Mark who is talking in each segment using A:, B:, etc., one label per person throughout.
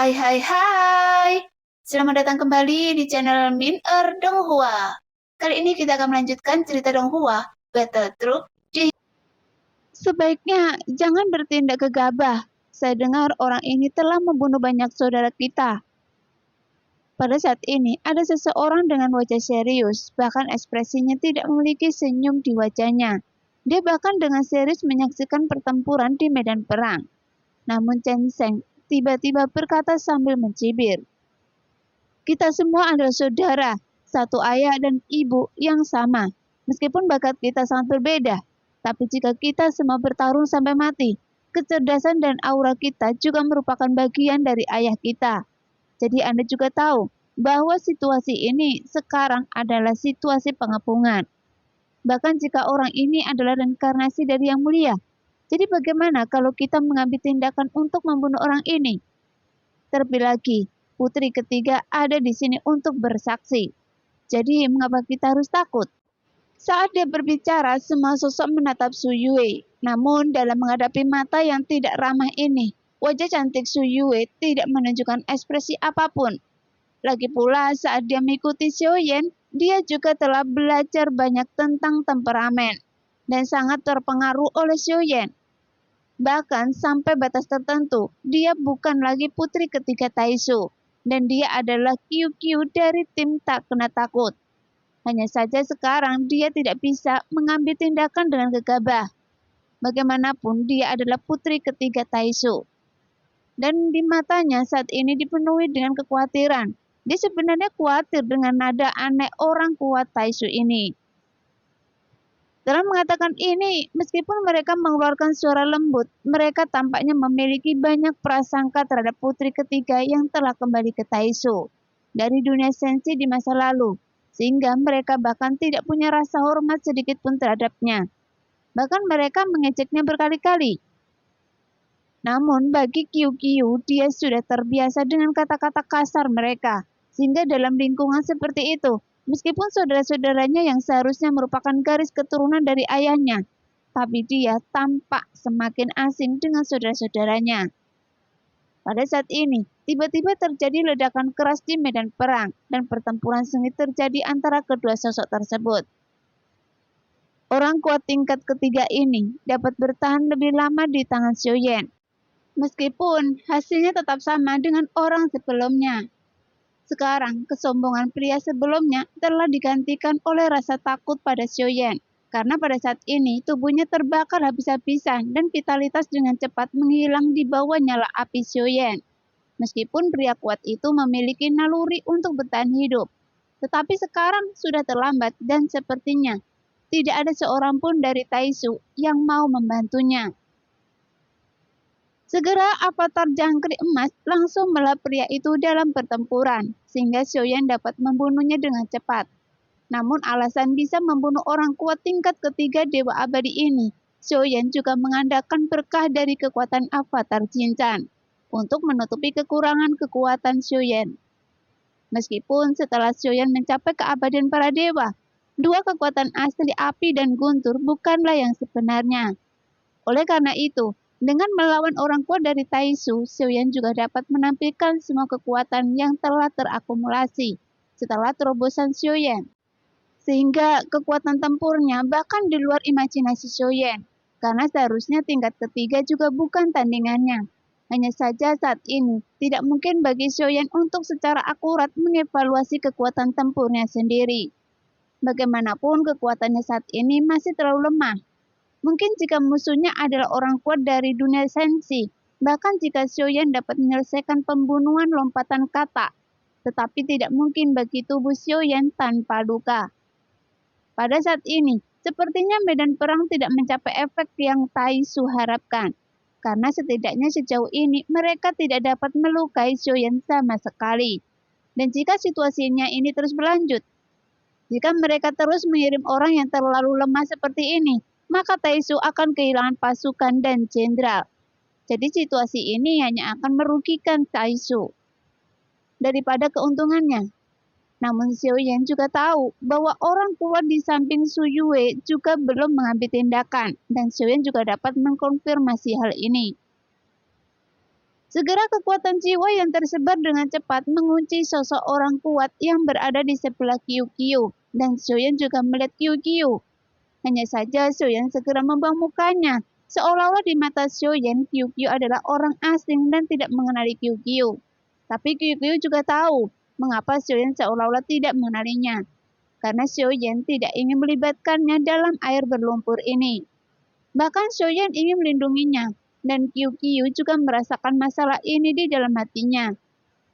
A: Hai hai hai, selamat datang kembali di channel Min Donghua. Kali ini kita akan melanjutkan cerita Donghua, Battle Troop di...
B: Sebaiknya jangan bertindak gegabah. Saya dengar orang ini telah membunuh banyak saudara kita. Pada saat ini, ada seseorang dengan wajah serius, bahkan ekspresinya tidak memiliki senyum di wajahnya. Dia bahkan dengan serius menyaksikan pertempuran di medan perang. Namun Chen Sheng tiba-tiba berkata sambil mencibir, "Kita semua adalah saudara, satu ayah dan ibu yang sama. Meskipun bakat kita sangat berbeda, tapi jika kita semua bertarung sampai mati, kecerdasan dan aura kita juga merupakan bagian dari ayah kita. Jadi Anda juga tahu bahwa situasi ini sekarang adalah situasi pengepungan. Bahkan jika orang ini adalah reinkarnasi dari yang mulia, jadi bagaimana kalau kita mengambil tindakan untuk membunuh orang ini? Terlebih lagi, putri ketiga ada di sini untuk bersaksi. Jadi mengapa kita harus takut?" Saat dia berbicara, semua sosok menatap Su Yue. Namun dalam menghadapi mata yang tidak ramah ini, wajah cantik Su Yue tidak menunjukkan ekspresi apapun. Lagi pula saat dia mengikuti Xiao Yan, dia juga telah belajar banyak tentang temperamen dan sangat terpengaruh oleh Xiao Yan. Bahkan sampai batas tertentu, dia bukan lagi putri ketiga Taisu, dan dia adalah Qiu dari tim tak kena takut. Hanya saja sekarang dia tidak bisa mengambil tindakan dengan gegabah. Bagaimanapun dia adalah putri ketiga Taisu. Dan di matanya saat ini dipenuhi dengan kekhawatiran. Dia sebenarnya khawatir dengan nada aneh orang kuat Taisu ini. Dalam mengatakan ini, meskipun mereka mengeluarkan suara lembut, mereka tampaknya memiliki banyak prasangka terhadap putri ketiga yang telah kembali ke Taisu dari dunia sensi di masa lalu, sehingga mereka bahkan tidak punya rasa hormat sedikit pun terhadapnya. Bahkan mereka mengejeknya berkali-kali. Namun bagi Qiu, dia sudah terbiasa dengan kata-kata kasar mereka, sehingga dalam lingkungan seperti itu, meskipun saudara-saudaranya yang seharusnya merupakan garis keturunan dari ayahnya, tapi dia tampak semakin asing dengan saudara-saudaranya. Pada saat ini, tiba-tiba terjadi ledakan keras di medan perang, dan pertempuran sengit terjadi antara kedua sosok tersebut. Orang kuat tingkat ketiga ini dapat bertahan lebih lama di tangan Xiao Yan, meskipun hasilnya tetap sama dengan orang sebelumnya. Sekarang, kesombongan pria sebelumnya telah digantikan oleh rasa takut pada Xiao Yan, karena pada saat ini tubuhnya terbakar habis-habisan dan vitalitas dengan cepat menghilang di bawah nyala api Xiao Yan. Meskipun pria kuat itu memiliki naluri untuk bertahan hidup, tetapi sekarang sudah terlambat dan sepertinya tidak ada seorang pun dari Taisu yang mau membantunya. Segera avatar jangkrik emas langsung melahap pria itu dalam pertempuran, sehingga Xiao Yan dapat membunuhnya dengan cepat. Namun alasan bisa membunuh orang kuat tingkat ketiga Dewa Abadi ini, Xiao Yan juga mengandalkan berkah dari kekuatan avatar Jinzhan untuk menutupi kekurangan kekuatan Xiao Yan. Meskipun setelah Xiao Yan mencapai keabadian para dewa, dua kekuatan asli api dan guntur bukanlah yang sebenarnya. Oleh karena itu, dengan melawan orang kuat dari Taisu, Xiao Yan juga dapat menampilkan semua kekuatan yang telah terakumulasi setelah terobosan Xiao Yan. Sehingga kekuatan tempurnya bahkan di luar imajinasi Xiao Yan, karena seharusnya tingkat ketiga juga bukan tandingannya. Hanya saja saat ini, tidak mungkin bagi Xiao Yan untuk secara akurat mengevaluasi kekuatan tempurnya sendiri. Bagaimanapun kekuatannya saat ini masih terlalu lemah. Mungkin jika musuhnya adalah orang kuat dari dunia sensi, bahkan jika Xiao Yan dapat menyelesaikan pembunuhan lompatan kata, tetapi tidak mungkin bagi tubuh Xiao Yan tanpa luka. Pada saat ini, sepertinya medan perang tidak mencapai efek yang Taisu harapkan, karena setidaknya sejauh ini mereka tidak dapat melukai Xiao Yan sama sekali. Dan jika situasinya ini terus berlanjut, jika mereka terus mengirim orang yang terlalu lemah seperti ini, maka Taisu akan kehilangan pasukan dan jenderal. Jadi situasi ini hanya akan merugikan Taisu daripada keuntungannya. Namun Xiao Yan juga tahu bahwa orang kuat di samping Su Yue juga belum mengambil tindakan, dan Xiao Yan juga dapat mengkonfirmasi hal ini. Segera kekuatan jiwa yang tersebar dengan cepat mengunci sosok orang kuat yang berada di sebelah Qiu-Qiu, dan Xiaoyan juga melihat Qiu-Qiu. Hanya saja Xiaoyan segera membuang mukanya, seolah-olah di mata Xiaoyan Qiu-Qiu adalah orang asing dan tidak mengenali Qiu-Qiu. Tapi Qiu-Qiu juga tahu mengapa Xiaoyan seolah-olah tidak mengenalinya, karena Xiaoyan tidak ingin melibatkannya dalam air berlumpur ini. Bahkan Xiaoyan ingin melindunginya, dan Qiu-Qiu juga merasakan masalah ini di dalam hatinya.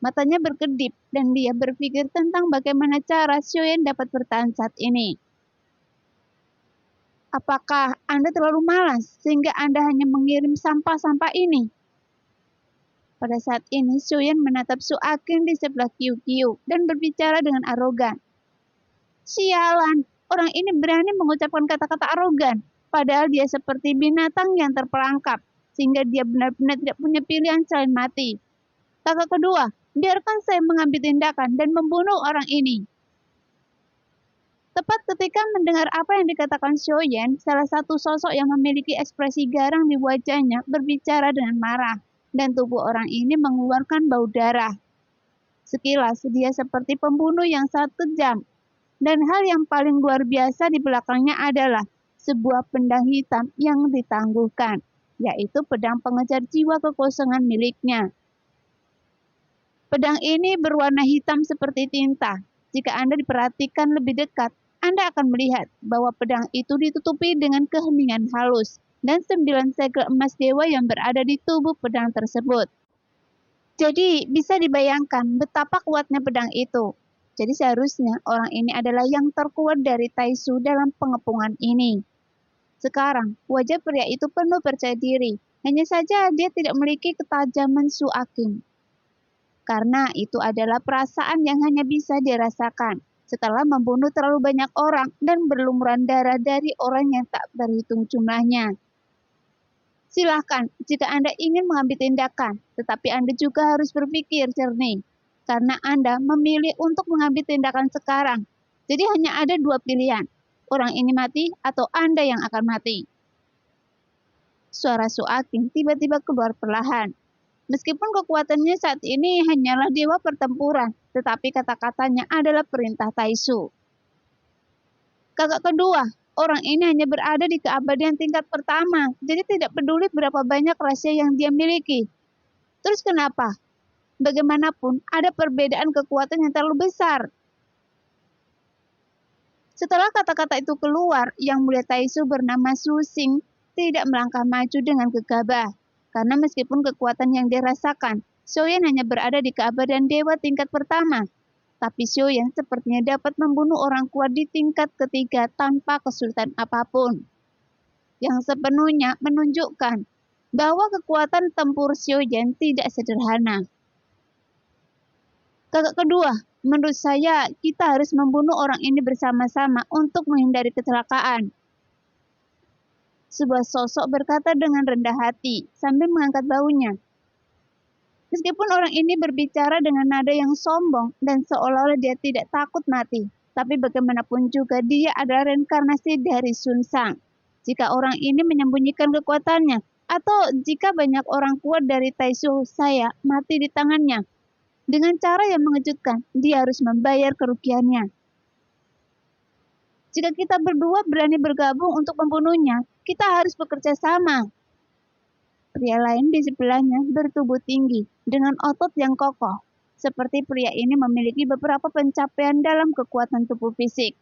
B: Matanya berkedip, dan dia berpikir tentang bagaimana cara Xiaoyan dapat bertahan saat ini. Apakah Anda terlalu malas sehingga Anda hanya mengirim sampah-sampah ini? Pada saat ini, Xiaoyan menatap Su Aqing di sebelah Qiu-Qiu dan berbicara dengan arogan. Sialan, orang ini berani mengucapkan kata-kata arogan, padahal dia seperti binatang yang terperangkap, sehingga dia benar-benar tidak punya pilihan selain mati. Kakak kedua, biarkan saya mengambil tindakan dan membunuh orang ini. Tepat ketika mendengar apa yang dikatakan Xiaoyan, salah satu sosok yang memiliki ekspresi garang di wajahnya berbicara dengan marah, dan tubuh orang ini mengeluarkan bau darah. Sekilas dia seperti pembunuh yang sangat kejam, dan hal yang paling luar biasa di belakangnya adalah sebuah pedang hitam yang ditangguhkan, yaitu pedang pengejar jiwa kekosongan miliknya. Pedang ini berwarna hitam seperti tinta. Jika Anda diperhatikan lebih dekat, Anda akan melihat bahwa pedang itu ditutupi dengan keheningan halus dan 9 segel emas dewa yang berada di tubuh pedang tersebut. Jadi, bisa dibayangkan betapa kuatnya pedang itu. Jadi seharusnya orang ini adalah yang terkuat dari Taisu dalam pengepungan ini. Sekarang, wajah pria itu penuh percaya diri. Hanya saja dia tidak memiliki ketajaman Su Aqing. Karena itu adalah perasaan yang hanya bisa dirasakan setelah membunuh terlalu banyak orang dan berlumuran darah dari orang yang tak berhitung jumlahnya. Silahkan jika Anda ingin mengambil tindakan, tetapi Anda juga harus berpikir jernih. Karena Anda memilih untuk mengambil tindakan sekarang. Jadi hanya ada 2 pilihan. Orang ini mati atau Anda yang akan mati. Suara Su Aqing tiba-tiba keluar perlahan. Meskipun kekuatannya saat ini hanyalah dewa pertempuran, tetapi kata-katanya adalah perintah Taisu. Kakak kedua, orang ini hanya berada di keabadian tingkat pertama, jadi tidak peduli berapa banyak rahasia yang dia miliki. Terus kenapa? Bagaimanapun, ada perbedaan kekuatan yang terlalu besar. Setelah kata-kata itu keluar, Yang Mulia Taisu bernama Su Xing tidak melangkah maju dengan gegabah. Karena meskipun kekuatan yang dirasakan, Xiaoyan hanya berada di keabadian dewa tingkat pertama. Tapi Xiaoyan sepertinya dapat membunuh orang kuat di tingkat ketiga tanpa kesulitan apapun. Yang sepenuhnya menunjukkan bahwa kekuatan tempur Xiaoyan tidak sederhana. Kakak kedua, menurut saya kita harus membunuh orang ini bersama-sama untuk menghindari kecelakaan. Sebuah sosok berkata dengan rendah hati sambil mengangkat bahunya. Meskipun orang ini berbicara dengan nada yang sombong dan seolah-olah dia tidak takut mati, tapi bagaimanapun juga dia adalah reinkarnasi dari Sun Sang. Jika orang ini menyembunyikan kekuatannya, atau jika banyak orang kuat dari Taisu saya mati di tangannya, dengan cara yang mengejutkan, dia harus membayar kerugiannya. Jika kita berdua berani bergabung untuk membunuhnya, kita harus bekerja sama. Pria lain di sebelahnya bertubuh tinggi, dengan otot yang kokoh. Seperti pria ini memiliki beberapa pencapaian dalam kekuatan tubuh fisik.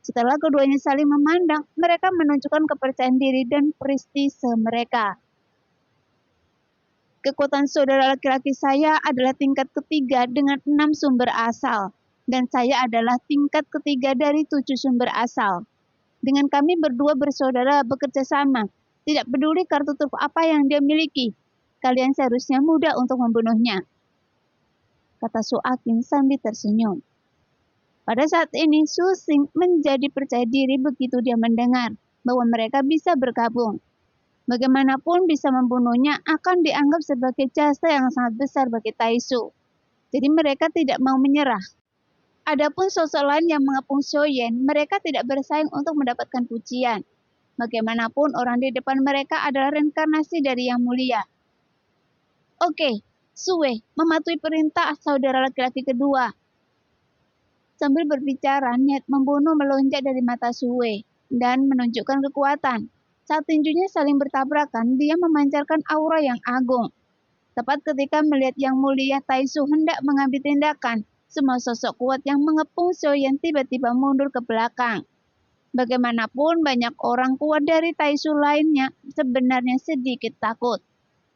B: Setelah keduanya saling memandang, mereka menunjukkan kepercayaan diri dan prestise mereka. Kekuatan saudara laki-laki saya adalah tingkat ketiga dengan 6 sumber asal. Dan saya adalah tingkat ketiga dari 7 sumber asal. Dengan kami berdua bersaudara bekerja sama, tidak peduli kartu truf apa yang dia miliki, kalian seharusnya mudah untuk membunuhnya. Kata Su Aqing sambil tersenyum. Pada saat ini, Su Xing menjadi percaya diri begitu dia mendengar bahwa mereka bisa bergabung. Bagaimanapun bisa membunuhnya akan dianggap sebagai jasa yang sangat besar bagi Taisu. Jadi mereka tidak mau menyerah. Adapun sosok lain yang mengepung Xiaoyan, mereka tidak bersaing untuk mendapatkan pujian. Bagaimanapun orang di depan mereka adalah reinkarnasi dari Yang Mulia. Oke, Sue mematuhi perintah saudara laki-laki kedua. Sambil berbicara, niat membunuh melonjak dari mata Sue dan menunjukkan kekuatan. Saat tinjunya saling bertabrakan, dia memancarkan aura yang agung. Tepat ketika melihat Yang Mulia Taisu hendak mengambil tindakan, semua sosok kuat yang mengepung Xiaoyan tiba-tiba mundur ke belakang. Bagaimanapun banyak orang kuat dari Taisu lainnya sebenarnya sedikit takut.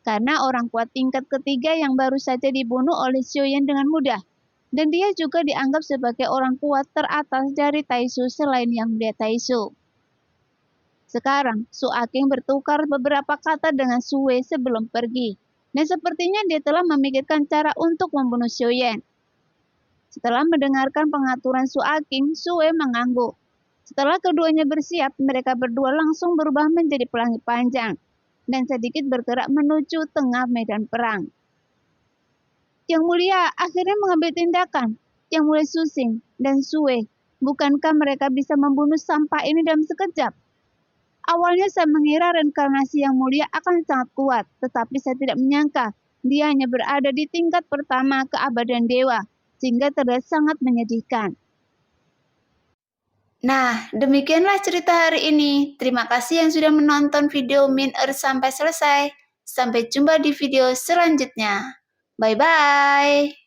B: Karena orang kuat tingkat ketiga yang baru saja dibunuh oleh Xiaoyan dengan mudah. Dan dia juga dianggap sebagai orang kuat teratas dari Taisu selain Yang Mulia Taisu. Sekarang, Su Aking bertukar beberapa kata dengan Sue sebelum pergi. Dan sepertinya dia telah memikirkan cara untuk membunuh Xiaoyan. Setelah mendengarkan pengaturan Su Aking, Sue mengangguk. Setelah keduanya bersiap, mereka berdua langsung berubah menjadi pelangi panjang dan sedikit bergerak menuju tengah medan perang. Yang Mulia akhirnya mengambil tindakan. Yang Mulia Susing dan Sue, bukankah mereka bisa membunuh sampah ini dalam sekejap? Awalnya saya mengira reinkarnasi Yang Mulia akan sangat kuat, tetapi saya tidak menyangka dia hanya berada di tingkat pertama keabadian dewa, sehingga terlihat sangat menyedihkan.
A: Nah, demikianlah cerita hari ini. Terima kasih yang sudah menonton video Min Earth sampai selesai. Sampai jumpa di video selanjutnya. Bye-bye.